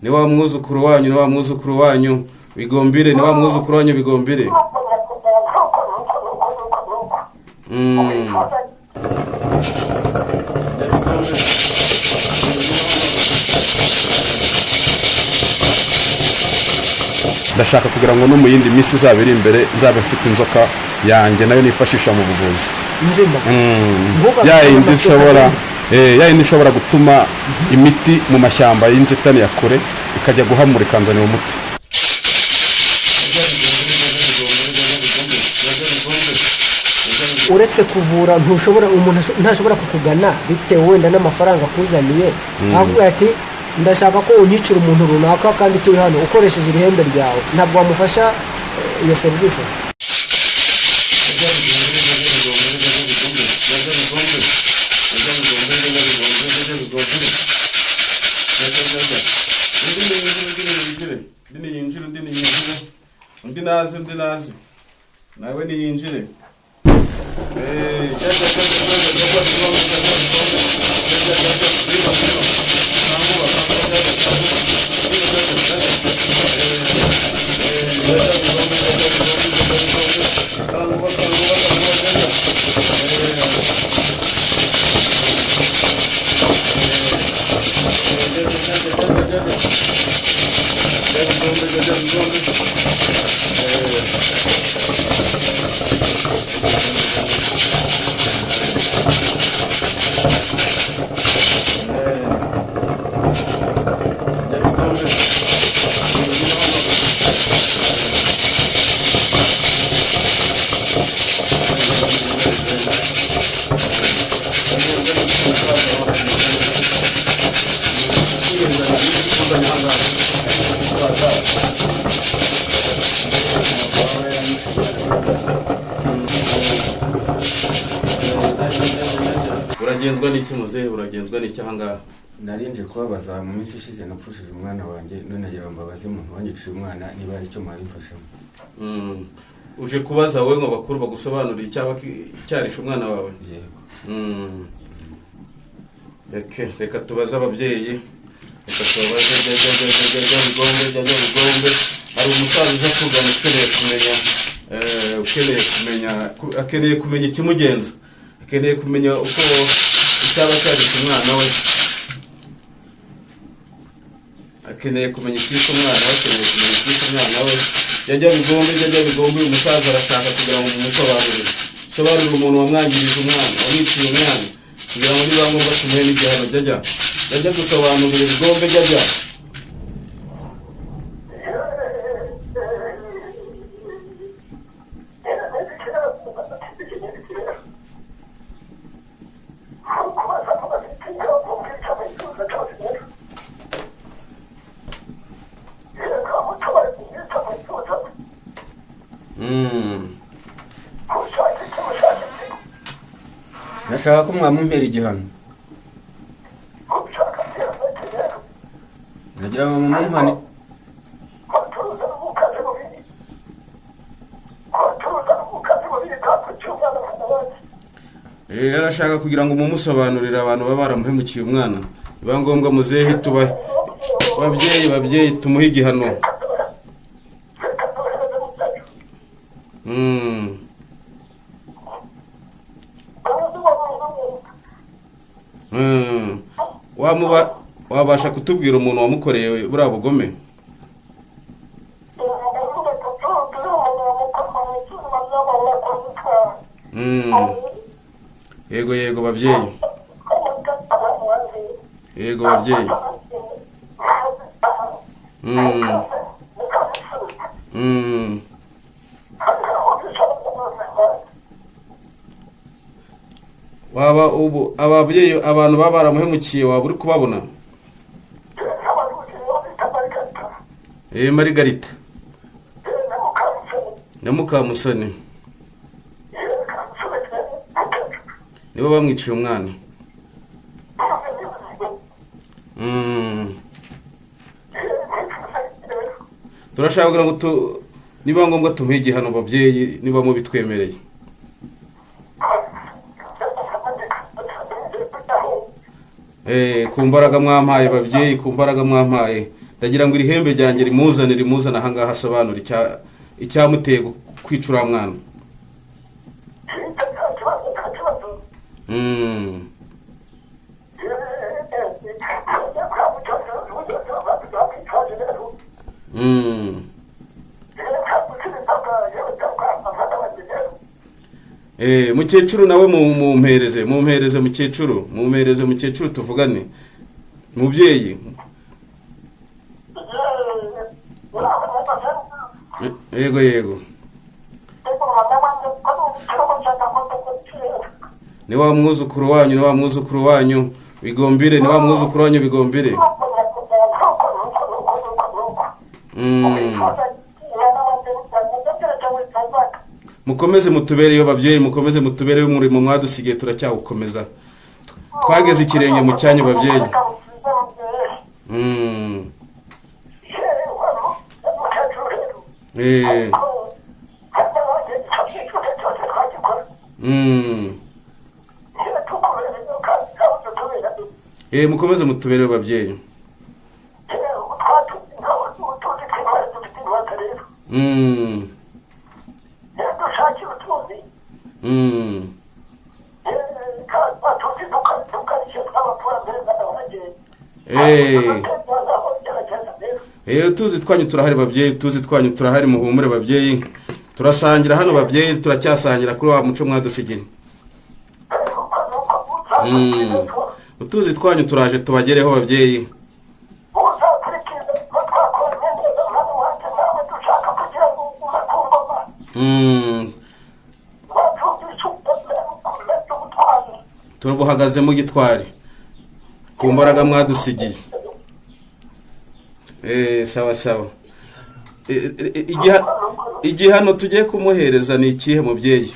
ni wa mwuzukuru wanyu, ni wa mwuzukuru wanyu Bigombire, ni wa mwuzukuru wanyu Bigombire. Ndashaka kugira ngo no mu yindi minsi izaba iri imbere nzabe mfite inzoka yanjye nayo nifashisha mu buvuzi. Yayindi ishobora gutuma imiti mu mashyamba y'inzitane ya kure ikajya guhamura ikanzanira umuti. Uretse kuvura umuntu ntashobora kukugana bitewe wenda n'amafaranga akuzaniye, ahubwo ati ndashaka ko unyicira umuntu runaka kandi turi hano ukoresheje irihembe ryawe, ntabwo wamufasha iyo serivisi? Undi nazi nawe ni yinjire. Uragenzwa n'iki muzehe, uragenzwa n'iki ahangaha? Narinje kubabaza mu minsi ishize napfushije umwana wanjye, none nagira mbabaze umuntu wanyiciye umwana niba ari cyo mwabimfashamo. Uje kubaza wowe ngo bakuru bagusobanurira icyaba cyarisha umwana wawe? Yego. Reka tubaze ababyeyi, reka tubaze Bigombe. Hari umusaza uje kugana akeneye kumenya ikimugenza, akeneye kumenya uko icyaba cyarisha umwana we, akeneye kumenya icyishe umwana we. Yajya Bigombe, uyu musaza arashaka kugira ngo sobanurire umuntu wamwangirije umwana, wamwiciye umwana, kugira ngo niba ngombwa tumuhe n'igihano. Yajya gusobanurira Bigombe. Nashaka ko mwamumpera igihano. Nagira ngo mumumpane. Arashaka kugira ngo mumusobanurire abantu baba baramuhemukiye umwana. Biba ngombwa muzehe tuba babyeyi tumuhe igihano. Wabasha kutubwira umuntu wamukoreye buriya bugome? Yego babyeyi. Waba ubu ababyeyi abantu baba baramuhemukiye waba uri kubabona? Marigarita na Mukamusoni nibo bamwiciye umwana. Turashaka kugira ngo niba ngombwa tumuhe igihano babyeyi, niba mubitwemereye. ku mbaraga mwampaye babyeyi, ku mbaraga mwampaye, ndagira ngo iri hembe ryanjye rimuzane ahangaha asobanura icyamuteye kwica uriya mwana. Mukecuru nawe mumpereze mukecuru tuvugane. Mubyeyi, yego ni wa mwuzukuru wanyu Bigombire, ni wa mwuzukuru wanyu Bigombire. Mukomeze mutubereyo babyeyi, mukomeze mutubereyo umurimo mwadusigiye turacyawukomeza. Twageze ikirenge mu cyanyu babyeyi. Mukomeze mutubereyo babyeyi. Tuzi twanyu turahari babyeyi, tuzi twanyu turahari, muhumure babyeyi. Turasangira hano babyeyi, turacyasangira kuri wa muco mwadusigiye. Tuzi twanyu turaje tubagereho babyeyi. Turubuhagazemo gitwari ku mbaraga mwadusigiye. Sawa. Igihano tugiye kumuhereza ni ikihe mubyeyi?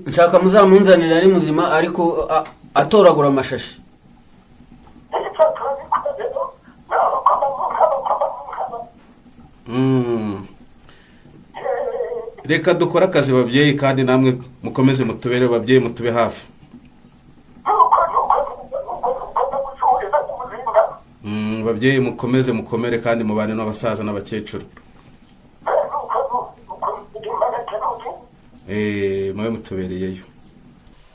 nshaka muzamunzanira ari muzima ariko atoragura amashashi. Reka dukora akazi babyeyi, kandi namwe mukomeze mutubere babyeyi, mutube hafi. Babyeyi mukomeze mukomere kandi mubane n'abasaza n'abakecuru. Mwe mutubereyeyo.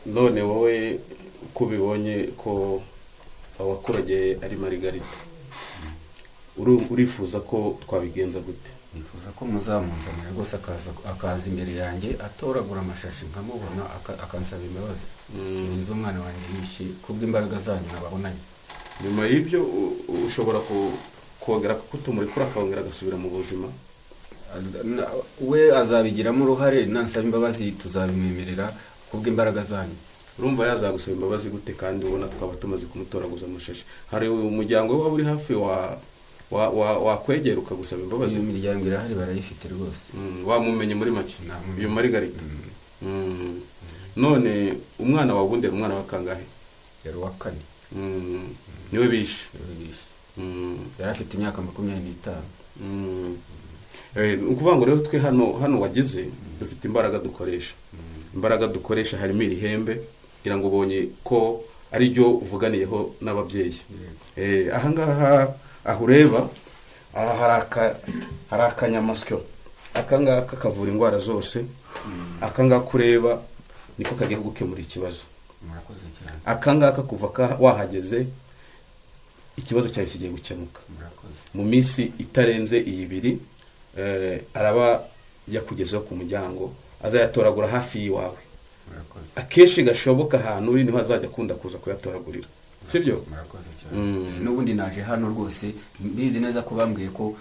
None wowe uko ubibonye ko abakurage ari Margarita, urifuza ko twabigenza gute? Nifuza ko muzamunzanira rwose akaza imbere yanjye atoragura amashashi nkamubona akansaba imbabazi. Nizo umwana wanjye yishe kubw'imbaraga zanyu nababonanye. Nyuma y'ibyo ushobora kongera kutumurikura akongera agasubira mu buzima. We azabigiramo uruhare, nansaba imbabazi tuzabimwemerera kubw'imbaraga zanyu. Urumva yazagusaba imbabazi gute kandi ubona twaba tumaze kumutoraguza amashashi? Hari umuryango waba uri hafi wakwegera ukagusaba imbabazi? Iyo miryango irahari barayifite rwose. Wamumenye muri make iyo Margarita? None umwana wawe ubundi umwana wa kangahe? Yari wa 4. Niwe bishe? Yari afite imyaka 25. Ukuvuga ngo rero twe hano wageze dufite imbaraga dukoresha harimo iri hembe kugira ngo ubonye ko ari ryo uvuganiyeho n'ababyeyi. Ahangaha aho ureba hari akanyamasyo, akangaka kavura indwara zose, akangaka kureba niko kagiye gukemura ikibazo. Akangaka kuva wahageze ikibazo cyawe kigiye gukemuka mu minsi itarenze iyi 2. Araba yakugezeho ku muryango, azayatoragura hafi yiwawe. Akenshi gashoboka ahantu uri niho azajya akunda kuza kuyatoragurira, sibyo? N'ubundi naje hano rwose bizi neza ko bambwiye ko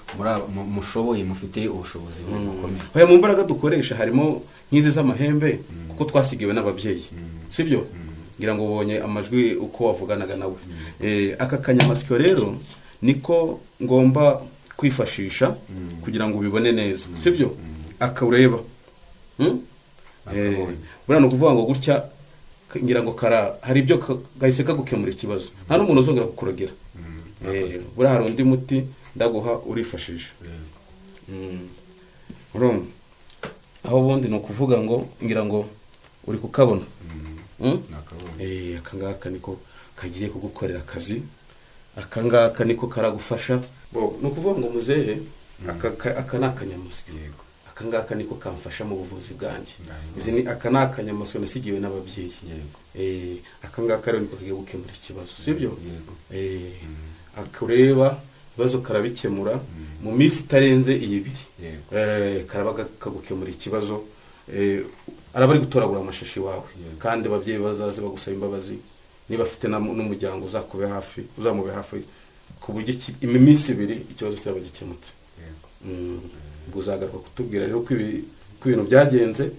mushoboye, mufite ubushobozi bukomeye. Mu mbaraga dukoresha harimo nk'izi z'amahembe kuko twasigiwe n'ababyeyi, sibyo? Ngira ngo ubonye amajwi uko wavuganaga nawe. Aka kanyamasyo rero niko ngomba kwifashisha kugira ngo ubibone neza, sibyo? Akaureba buriya no kuvuga ngo gutya ngira ngo hari ibyo gahise kagukemura ikibazo, nta n'umuntu uzongera kukurogera. Buriya hari undi muti ndaguha urifashisha. Urumva aho ubundi ni ukuvuga ngo ngira ngo uri kukabona. Akangaka niko kagiye kugukorera akazi, akangaka niko karagufasha. Ni ukuvuga ngo muzehe aka ni akanyamasyo, akangaka niko kamfasha mu buvuzi bwanjye. Aka ni akanyamasyo nasigiwe n'ababyeyi. Akangaka rero niko kagiye gukemura ikibazo, sibyo? Akureba ibibazo karabikemura mu minsi itarenze iyi 2. Karaba kagukemura ikibazo. Araba ari gutoragura amashashi wawe, kandi ababyeyi bazaze bagusaba imbabazi niba afite n'umuryango uzakube hafi, uzamube hafi ku buryo iminsi 2 ikibazo cyaba gikemutse. Ubwo uzagaruka kutubwira rero ko ibintu byagenze.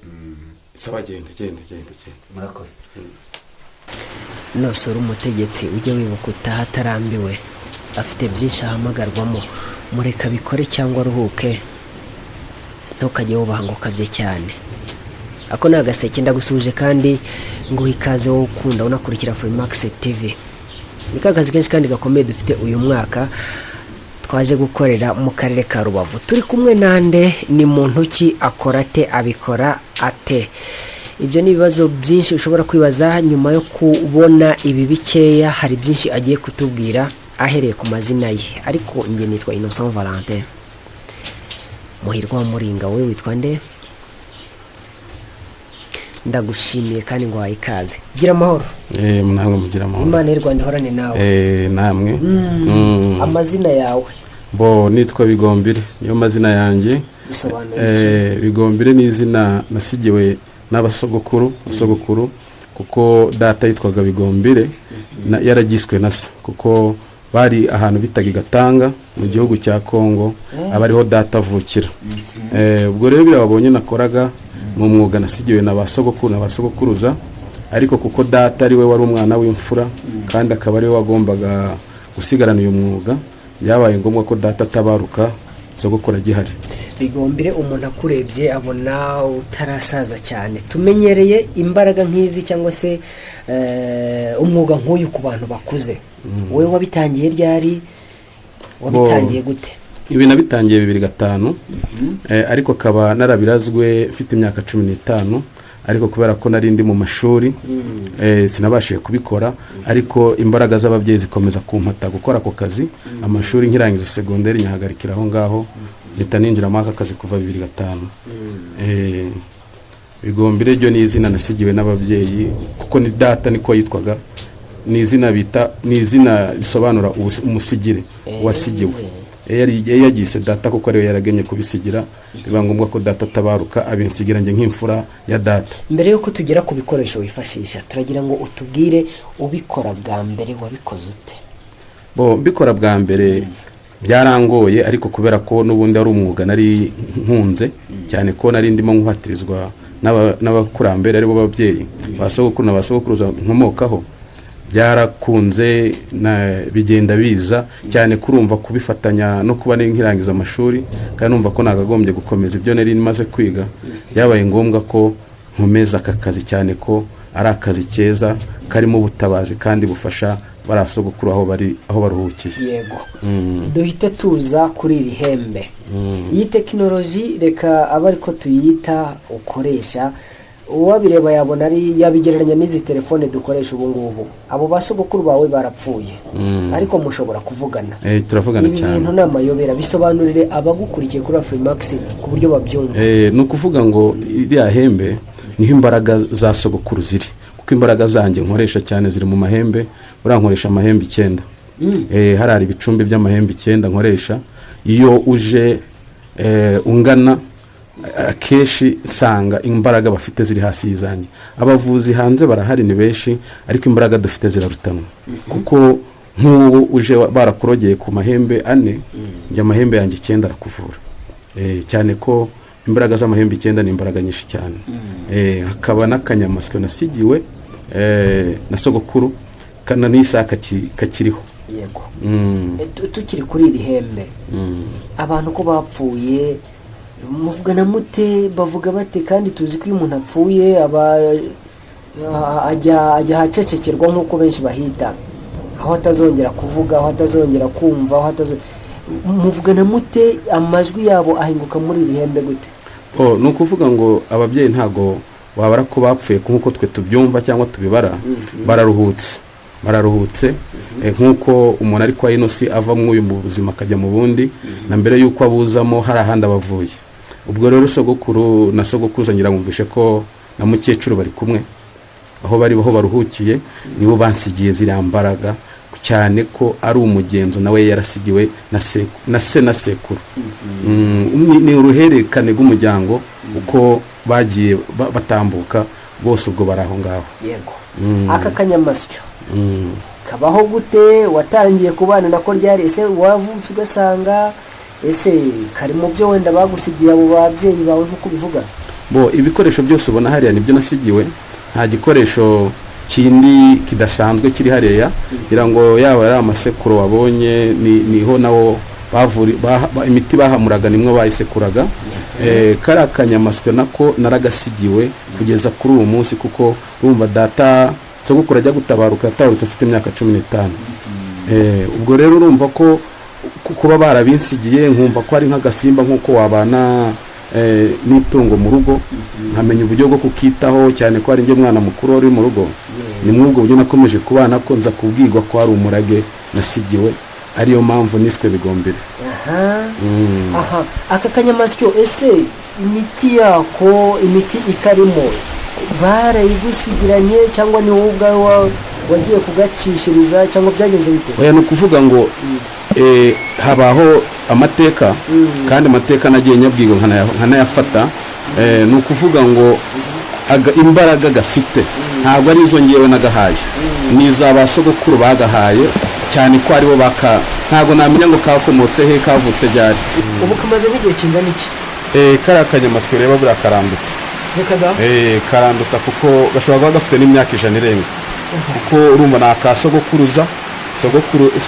Saba genda. Murakoze. Nosora umutegetsi ujye wibuka utahatarambiwe, afite byinshi ahamagarwamo. Mureka bikore cyangwa ruhuke, ntukajye wubahanguka bye cyane. Ako ni agaseke ndagusuje kandi ngo ikaze wowe ukunda unakurikira Freemax TV. Ni kakazi kenshi kandi gakomeye dufite uyu mwaka twaje gukorera mu karere ka Rubavu. Turi kumwe nande, ni muntu ki, akora ate, abikora ate? Ibyo ni ibibazo byinshi ushobora kwibaza nyuma yo kubona ibi bikeya. Hari byinshi agiye kutubwira ahereye ku mazina ye, ariko nge nitwa Innocent Valentin Muhirwa wa Muringa. Wowe witwa nde? Ndagushimiye kandi ngo wayikaze. Gira amahoro. Mwango mugira amahoro. Imana y'u Rwanda ihorane nawe. Namwe. Amazina yawe? Nitwa Bigombire, niyo mazina yanjye. Bigombire ni izina nasigiwe n'abasogokuru, kuko data yitwaga Bigombire, yaragiswe na se, kuko bari ahantu bitaga Gatanga mu gihugu cya Kongo, abariho data avukira. Ubwo rero birababonye nakoraga mu mwuga nasigiwe n'abasogokuruza, ariko kuko data ari we wari umwana w'imfura kandi akaba ari we wagombaga gusigarana uyu mwuga, byabaye ngombwa ko data atabaruka sogokuru agihari. Bigombire, umuntu akurebye abona utarasaza cyane. Tumenyereye imbaraga nk'izi cyangwa se umwuga nk'uyu ku bantu bakuze. Wowe wabitangiye ryari? Wabitangiye gute? Ibi nabitangiye 2005, ariko kaba narabirazwe mfite imyaka 15, ariko kubera ko nari ndi mu mashuri sinabashije kubikora, ariko imbaraga z'ababyeyi zikomeza kumpata gukora ako kazi. Amashuri nkirangiza secondaire nyahagarikira aho ngaho, leta ninjira mu akazi kuva 2005. Bigombire ryo ni izina nasigiwe n'ababyeyi, kuko ni data niko yitwaga. Ni izina risobanura umusigire wasigiwe. Yagise data kuko ariwe yaragenye kubisigira, biba ngombwa ko data atabaruka abinsigira nje nk'imfura ya data. Mbere yuko tugera ku bikoresho wifashisha, turagira ngo utubwire ubikora bwa mbere wabikoze ute? Mbikora bwa mbere byarangoye, ariko kubera ko n'ubundi ari umwuga nari nkunze cyane, ko nari ndimo nkuhatirizwa n'abakurambere aribo babyeyi basogokuru n'abasogokuruza nkomokaho, byarakunze bigenda biza cyane kurumva kubifatanya no kuba nkirangiza amashuri, kandi numva ko nagagombye gukomeza ibyo nari maze kwiga. Yabaye ngombwa ko nkomeza aka kazi cyane ko ari akazi keza karimo ubutabazi kandi bufasha barasogokuru aho baruhukiye. Yego. Duhite tuza kuri iri hembe. Iyi tekinoloji reka aba ariko tuyita ukoresha, uwabireba yabona ari yabigereranya n'izi telefone dukoresha ubu ngubu. Abo basogokuru bawe barapfuye, ariko mushobora kuvugana. Turavugana cyane. Ibintu n'amayobera, bisobanurire abagukurikiye kuri Freemax ku buryo babyumva. Ni ukuvuga ngo iriya hembe niho imbaraga za sogokuru ziri, kuko imbaraga zanjye nkoresha cyane ziri mu mahembe. Urankoresha amahembe 9. Harari ibicumbi by'amahembe 9 nkoresha. Iyo uje ungana akeshi nsanga imbaraga bafite ziri hasi y'izanjye. Abavuzi hanze barahari ni benshi, ariko imbaraga dufite zirarutanwa, kuko nk'ubu uje barakurogeye ku mahembe 4, njye amahembe yanjye 9 arakuvura. Cyane ko imbaraga z'amahembe 9 ni imbaraga nyinshi cyane. Hakaba n'akanyamasyo nasigiwe na sogokuru kana n'isaka kakiriho. Yego. Tukiri kuri iri hembe, abantu ko bapfuye muvugana mute, bavuga bate? Kandi tuzi ko umuntu apfuye ajya ahacecekerwa nk'uko benshi bahita, aho atazongera kuvuga, aho atazongera kumva, muvugana mute, amajwi yabo ahinguka muri iri hembe gute? ni ukuvuga ngo ababyeyi ntago wabara ko bapfuye nk'uko twe tubyumva cyangwa tubibara. bararuhutse nk'uko umuntu ari kwa ino si ava mu buzima akajya mu bundi, na mbere y'uko abuzamo hari ahandi abavuye. ubwo rero sogokuru na sogokuruza ngira ngumvishe ko na mukecuru bari kumwe, aho baruhukiye nibo bansigiye ziriya mbaraga, cyane ko ari umugenzo nawe yarasigiwe na se na sekuru. Ni uruhererekane rw'umuryango uko bagiye batambuka bose, ubwo bari aho ngaho. Yego. Aka kanyamasyo kabaho gute? Watangiye kubana nako ryari? Ese wavutse ugasanga kari mu byo wenda bagusigiye abo babyeyi bawe nk'uko bivuga? Ibikoresho byose ubona hariya nibyo nasigiwe, nta gikoresho kindi kidasanzwe kiri hariya. Kugira ngo yaba ari amasekuro wabonye, niho nawo imiti bahamuraga nimwe bayisekuraga. Kari akanyamasyo nako naragasigiwe kugeza kuri uwo munsi, kuko urumva data sogokuru ajya gutabaruka yatabarutse afite imyaka 15. Ubwo rero urumva ko kuba barabinsigiye, nkumva ko ari nk'agasimba nk'uko wabana n'itungo mu rugo, nkamenya uburyo bwo kukitaho, cyane ko ari byo mwana mukuru uri mu rugo. Ni mwubwo buryo nakomeje kubana ko nza kubwirwa ko hari umurage nasigiwe, ariyo mpamvu niswe Bigombere. Aka kanyamasyo imiti yako, imiti ikarimo barayigusigiranye cyangwa ni wowe ubwawe wagiye kugacishiriza cyangwa byagenze bite? Ni ukuvuga ngo habaho amateka, kandi amateka nagiye nyabwigo nkanayafata. Ni ukuvuga ngo imbaraga gafite ntabwo ari izo ngewe nagahaye, ni iz'abasogokuru bagahaye, cyane ko aribo ntabwo namenya ngo kakomotse he, kavutse ryari. Ubu kamaze nk'igihe kingana iki? Kari akanyamasyo reba buriya karanduka. Karanduka kuko gashobora kuba gafite n'imyaka 100 irenga, kuko urumva ni akasogokuruza.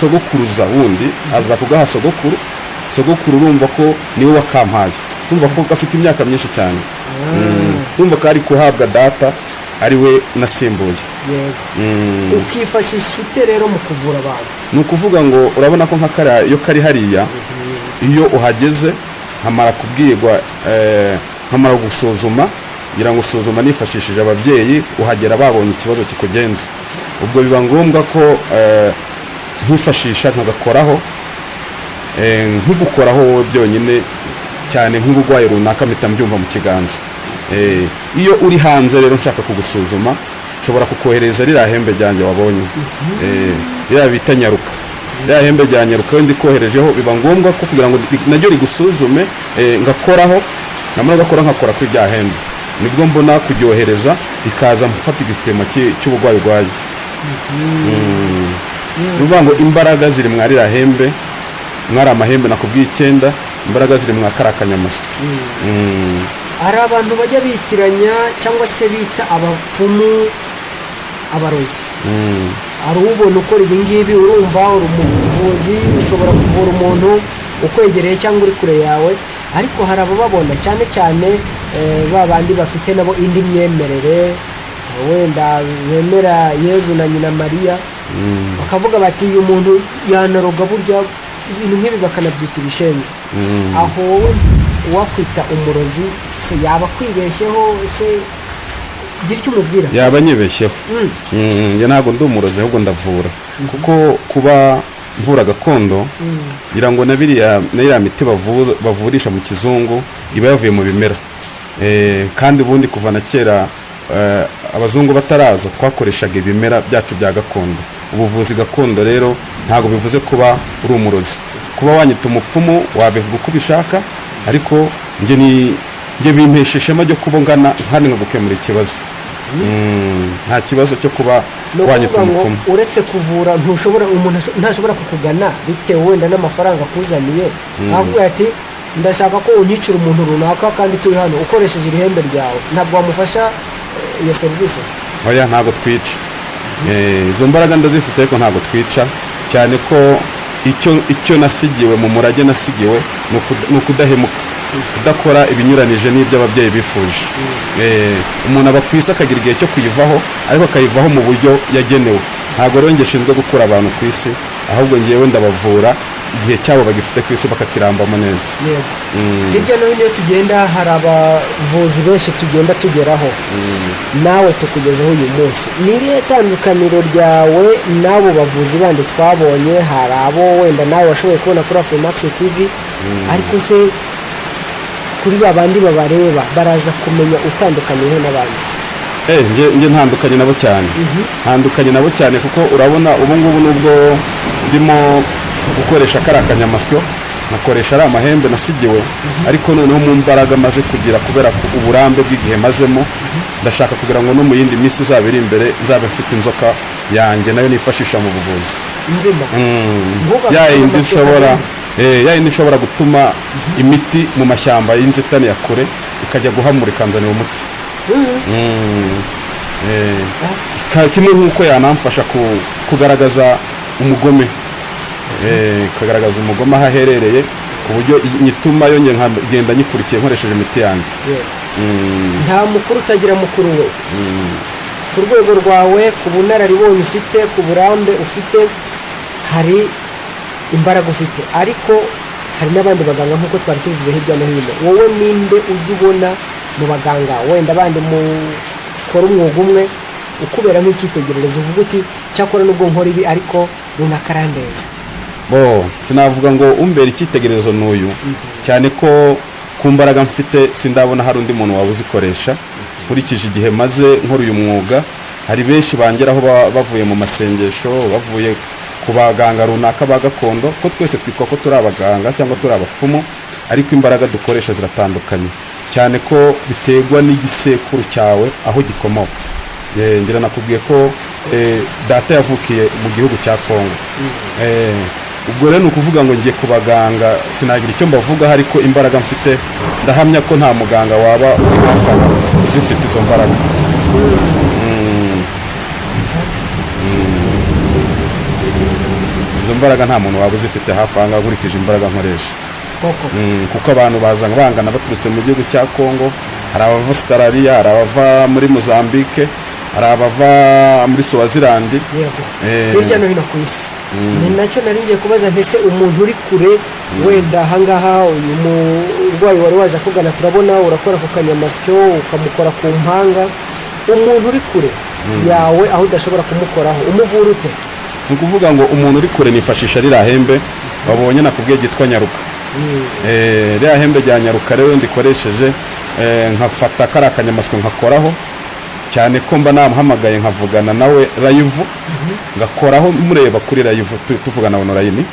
Sogokuruza wundi aza kugaha sogokuru urumva ko niwe wakampaye, urumva ko gafite imyaka myinshi cyane. Urumva ko ari kuhabwa data ariwe nasimbuye. Ukifashisha ute rero mu kuvura abantu? Ni ukuvuga ngo urabona ko iyo kari hariya, iyo uhageze nkamara kubwirwa, nkamara gusuzuma, ngira ngo usuzuma nifashishije ababyeyi, uhagera babonye ikibazo kikugenza. Ubwo biba ngombwa ko nkifashisha nkagakoraho, nk'ugukoraho wowe byonyine, cyane nk'uburwayi runaka mpita mbyumva mu kiganza. Iyo uri hanze rero nshaka kugusuzuma, nshobora kukohereza ririya hembe ryanjye wabonye, ririya bita nyaruka. Ririya hembe rya nyaruka ndi koherejeho, biba ngombwa ko kugira ngo naryo rigusuzume, ngakoraho, namara gakora nkakora kuri rya hembe, nibwo mbona kuryohereza ikaza mfata igipimo cy'uburwayi urwaye. Nuvuga ngo imbaraga ziri mwa ririya hembe, mwari amahembe nakubwiye 9, imbaraga ziri mwa kari akanyamasyo. Hari abantu bajya bitiranya cyangwa se bita abapfumu abarozi. Hari ubona ukora ibi ngibi, urumva uri umuvuzi, ushobora kuvura umuntu ukwegereye cyangwa uri kure yawe, ariko hari abababona cyane cyane babandi bafite nabo indi myemerere, wenda bemera Yezu na nyina Mariya, bakavuga bati uyu muntu yanaroga burya, ibintu nk'ibi bakanabyita ibishenzi. Aho wakwita umurozi se yaba kwibeshyeho, se gira icyo umubwira? Yaba nyibeshyeho. Njye ntabwo ndi umurozi, ahubwo ndavura, kuko kuba mvura gakondo, ngira ngo na iriya miti bavurisha mu kizungu iba yavuye mu bimera. Kandi ubundi kuva na kera abazungu bataraza twakoreshaga ibimera byacu bya gakondo. Ubuvuzi gakondo rero ntabwo bivuze kuba uri umurozi. Kuba wanyita umupfumu wabivuga uko ubishaka, ariko njye bimpesha ishema ryo kuba ngana kandi nkagukemura ikibazo. Nta kibazo cyo kuba wanyita umupfumu. Uretse kuvura, umuntu ntashobora kukugana bitewe wenda n'amafaranga akuzaniye, ahubwo ati ndashaka ko unyicira umuntu runaka kandi turi hano ukoresheje ihembe ryawe, ntabwo wamufasha iyo serivisi? Oya, ntabwo twica. Izo mbaraga ndazifite, ariko ntabwo twica, cyane ko icyo nasigiwe mu murage nasigiwe ni ukudahemuka. udakora ibinyuranije n'ibyo ababyeyi bifuje. Umuntu aba ku isi akagira igihe cyo kuyivaho ariko akayivaho mu buryo yagenewe. Ntabwo rero ngishinzwe gukura abantu ku isi, ahubwo ngewe ndabavura igihe cyabo bagifite ku isi bakakirambamo neza. Hirya no hino iyo tugenda hari abavuzi benshi tugenda tugeraho, nawe tukugezeho uyu munsi. Ni irihe tandukaniro ryawe n'abo bavuzi bandi twabonye? Hari abo wenda nawe washoboye kubona kuri Afrimax TV, ariko se kuri ba bandi babareba baraza kumenya utandukaniye n'abandi? Nge ntandukanye nabo cyane. Ntandukanye nabo cyane kuko urabona ubu ngubu nubwo ndimo gukoresha kari akanyamasyo, nakoresha ari amahembe nasigiwe, ariko noneho mu mbaraga maze kugira kubera uburambe bw'igihe mazemo, ndashaka kugira ngo no mu yindi minsi izaba iri imbere nzabe mfite inzoka yanjye nayo nifashisha mu buvuzi. Yayindi ishobora gutuma imiti mu mashyamba y'inzitane ya kure ikajya guhamura ikanzanira umuti. Kimwe nk'uko yanamfasha kugaragaza umugome, kagaragaza umugome aho aherereye ku buryo nyituma yongeye nkagenda nyikurikiye nkoresheje imiti yanjye. Nta mukuru utagira mukuru we. Ku rwego rwawe, ku bunararibonye ufite, ku burambe ufite, hari imbaraga ufite, ariko hari n'abandi baganga nk'uko twari tubivuze hirya no hino. Wowe ninde ujya ubona mu baganga wenda abandi mukora umwuga umwe ukubera nk'icyitegererezo uvuga uti cyakora nubwo nkora ibi ariko runaka arandenza? Sinavuga ngo umbera icyitegererezo n'uyu, cyane ko ku mbaraga mfite sindabona hari undi muntu waba uzikoresha. Nkurikije igihe maze nkora uyu mwuga, hari benshi bangeraho bavuye mu masengesho, bavuye ku baganga runaka ba gakondo, ko twese twitwa ko turi abaganga cyangwa turi abapfumu, ariko imbaraga dukoresha ziratandukanye cyane ko biterwa n'igisekuru cyawe aho gikomoka. Ngira nakubwiye ko data yavukiye mu gihugu cya Kongo. Ubwo rero ni ukuvuga ngo ngiye ku baganga sinagira icyo mbavuga, ariko imbaraga mfite ndahamya ko nta muganga waba uri hafi aho uzifite izo mbaraga. Izo mbaraga nta muntu waba uzifite hafi aho ngaho nkurikije imbaraga nkoresha. Kuko abantu baza bangana baturutse mu gihugu cya Kongo, hari abava Australia, hari abava muri Mozambique, hari abava muri Swaziland, hirya no hino ku isi. Ni nacyo nari ngiye kubaza, mbese umuntu uri kure wenda ahangaha uyu murwayi wari waje akugana, turabona urakora ku kanyamasyo ukamukora ku mpanga, umuntu uri kure yawe aho udashobora kumukoraho umuvura ute? Ni ukuvuga ngo umuntu uri kure nifashisha ririya hembe wabonye nakubwiye ryitwa nyaruka. Ririya hembe rya nyaruka rero ndikoresheje, nkafata kariya kanyamasyo nkakoraho, cyane ko mba namuhamagaye nkavugana nawe live, ngakoraho mureba kuri live tuvugana online,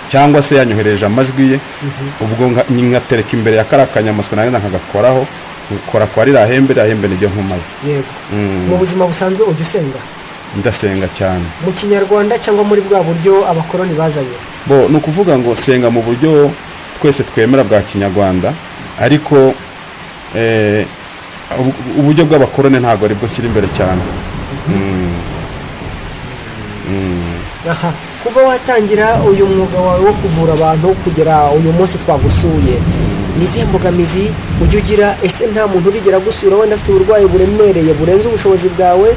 cyangwa se yanyohereje amajwi ye, ubwo nkatereka imbere ya kariya kanyamasyo nayo nkagakoraho, nkora kwa ririya hembe niryo nkumaye. Mu buzima busanzwe ujya usenga? Ndasenga cyane. Mu kinyarwanda cyangwa muri bwa buryo abakoroni bazanye? Ni ukuvuga ngo senga mu buryo twese twemera bwa kinyarwanda, ariko uburyo bw'abakoroni ntabwo aribwo nshyira imbere cyane. Kuva watangira uyu mwuga wawe wo kuvura abantu kugera uyu munsi twagusuye, ni izihe mbogamizi ujya ugira? Ese nta muntu urigera gusura wenda afite uburwayi buremereye burenze ubushobozi bwawe,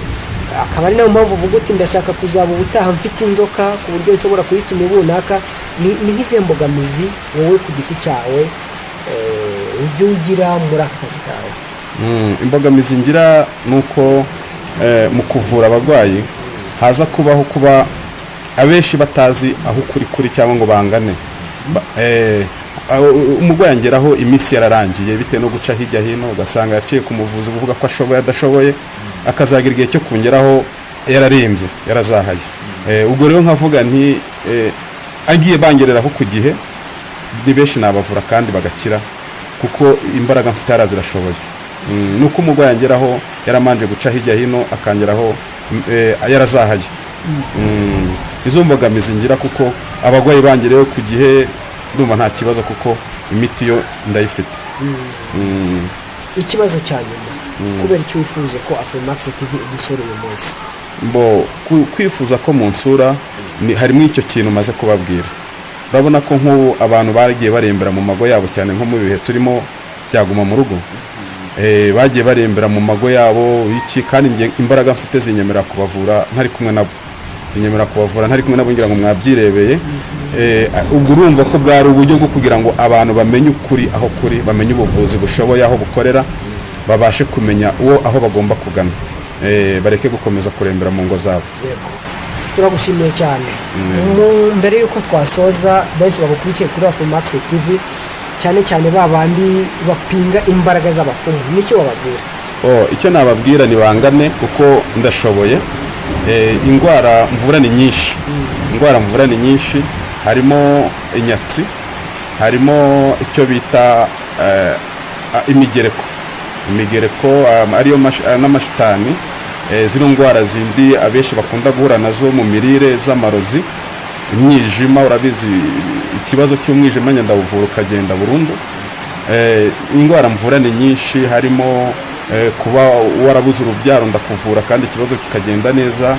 akaba ari nayo mpamvu uvuga uti ndashaka kuzaba ubutaha mfite inzoka ku buryo nshobora kuyituma runaka? Ni nk'izihe mbogamizi wowe ku giti cyawe ujya ugira muri aka kazi kawe? Imbogamizi ngira ni uko mu kuvura abarwayi haza kubaho kuba abenshi batazi aho kuri cyangwa ngo bangane. Umurwayi angeraho iminsi yararangiye bitewe no guca hirya hino, ugasanga yaciye ku muvuzi uvuga ko ashoboye adashoboye, akazagira igihe cyo kongeraho yararembye yarazahaye. Ubwo rero nkavuga nti agiye bangereraho ku gihe, ni benshi nabavura kandi bagakira, kuko imbaraga mfite zirashoboye. Nuko umurwayi angeraho yaramanje guca hirya hino akangeraho yarazahaye. Izo mbogamizi ngira, kuko abarwayi bangereyeho ku gihe ndumva nta kibazo, kuko imiti yo ndayifite. Ikibazo cya nyuma, kubera icyo wifuje ko Afrimax TV igusura uyu munsi? Kwifuza ko mu nsura harimo icyo kintu maze kubabwira. urabona ko nk'ubu abantu bagiye barembera mu mago yabo cyane nko mu bihe turimo byaguma mu rugo, bagiye barembera mu mago yabo iki, kandi imbaraga mfite zinyemera kubavura ntari kumwe nabo, ngira ngo mwabyirebeye. Ubwo urumva ko bwari uburyo bwo kugira ngo abantu bamenye ukuri aho kuri, bamenye ubuvuzi bushoboye aho bukorera, babashe kumenya aho bagomba kugana, bareke gukomeza kurembera mu ngo zabo. turagushimiye cyane. Mbere y'uko twasoza, benshi bagukurikiye kuri Afromax TV, cyane cyane babandi bapinga imbaraga z'abapfumu, nicyo bababwira? Icyo nababwira ni bangane kuko ndashoboye. Indwara mvura ni nyinshi, harimo inyatsi, harimo icyo bita imigereko ariyo n'amashitani, zino ndwara zindi abenshi bakunda guhura nazo mu mirire z'amarozi, imyijima. Urabizi ikibazo cy'umwijima ndawuvura ukagenda burundu. Indwara mvura ni nyinshi, harimo kuba warabuze urubyaro ndakuvura kandi ikibazo kikagenda neza.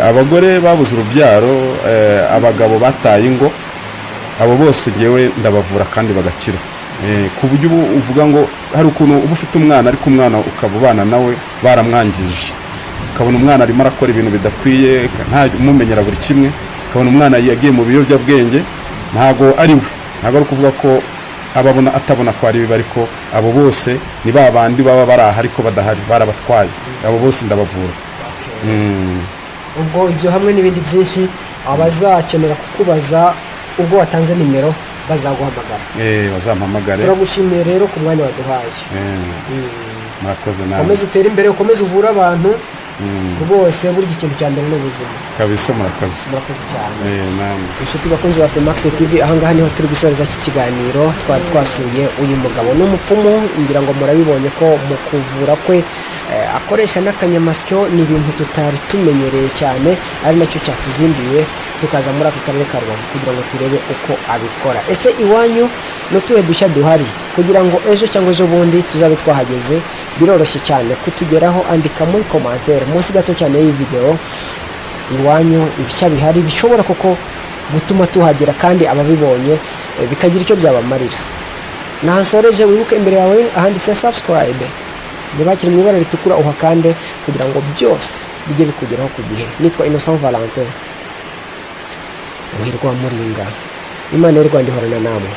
Abagore babuze urubyaro, abagabo bataye ingo, abo bose ngewe ndabavura kandi bagakira. Ku buryo uvuga ngo hari ukuntu uba ufite umwana ariko umwana ukaba ubana nawe baramwangije, ukabona umwana arimo arakora ibintu bidakwiye umumenyera buri kimwe, ukabona umwana yagiye mu biyobyabwenge, ntabwo ari ukuvuga ko atabona ko ari bibi, ariko abo bose ni ba bandi baba bari aha ariko badahari, barabatwaye. Abo bose ndabavura. Ubwo ibyo hamwe n'ibindi byinshi, abazakenera kukubaza ubwo watanze nimero bazaguhamagara. Bazampamagare. Turagushimiye rero ku mwanya waduhaye. Murakoze nawe. Komeza utere imbere, ukomeze uvura abantu bose, burya ikintu cya mbere n'ubuzima. Kabisa, murakoze cyane. namwe inshuti bakunzi ba Afromax TV, ahangaha niho turi gusoreza iki kiganiro. Twari twasuye uyu mugabo n'umupfumu, ngira ngo murabibonye ko mu kuvura kwe akoresha n'akanyamasyo. Ni ibintu tutari tumenyereye cyane, ari nacyo cyatuzinduye tukaza muri aka karere ka Rubavu kugira ngo turebe uko abikora. Ese iwanyu n'utuhe dushya duhari kugira ngo ejo cyangwa ejo bundi tuzabe twahageze? Biroroshye cyane kutugeraho, andika muri commentaire munsi gato cyane y'iyi video iwanyu ibishya bihari bishobora koko gutuma tuhagera kandi ababibonye bikagira icyo byabamarira. Nahasoreje, wibuke imbere yawe ahanditse subscribe, niba kiri mu ibara ritukura uhakande kugira ngo byose bijye bikugeraho ku gihe. Nitwa Innocent Valentin, muhirwa muringa, Imana y'u Rwanda ihorana namwe.